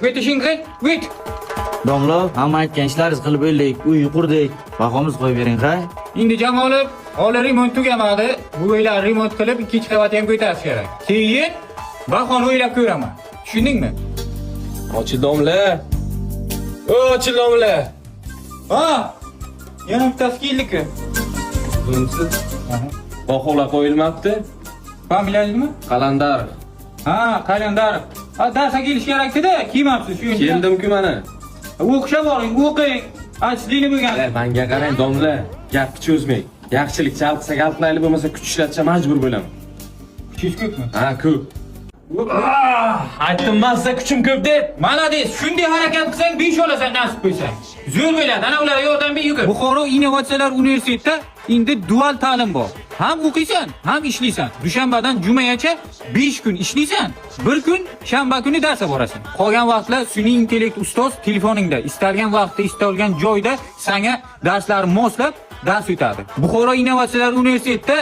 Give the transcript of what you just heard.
O'tishing qil, o't. Domla, hamma aytgan ishlaringizni qilib bo'ldik, uy qurdik. Bahomiz qo'yib bering, ha? Endi Jamolov, hali remont tugamadi. Bu uylar remont qilib, ikkinchi qavat ham ko'tarish kerak. Keyin bahoni o'ylab ko'raman. Tushundingmi? Ochi domla. Ochi domla. Ha! Yana bittasi keldi-ku. Bunisi baholar qo'yilmabdi. Familiyangizmi? Qalandarov. Ha, Qalandarov. Ha, darsga kelish kerak-da, kiymabsiz shu. Keldim-ku mana. O'qishga boring, o'qing. Ajlini bo'lgan. Menga qarang domla, gapni cho'zmang. Yaxshilik chalqisa gaplayli bo'lmasa kuch ishlatsa majbur bo'laman. Kuchingiz ko'pmi? Ha, ko'p. Aytdim men sizga kuchim ko'p deb. Malades, shunday harakat qilsang 5 olasan nasib qo'ysang. Zo'r bo'ladi, ana ularga yordam ber. Buxoro innovatsiyalar universitetida endi dual ta'lim bor. Ham o'qiysan, ham ishlaysan. Dushanbadan jumayacha 5 kun ishlaysan, 1 kun shanba kuni darsga borasan. Qolgan vaqtlar sun'iy intellekt ustoz telefoningda, istalgan vaqtda, istalgan joyda senga darslarni moslab dars o'tadi. Buxoro innovatsiyalar universitetida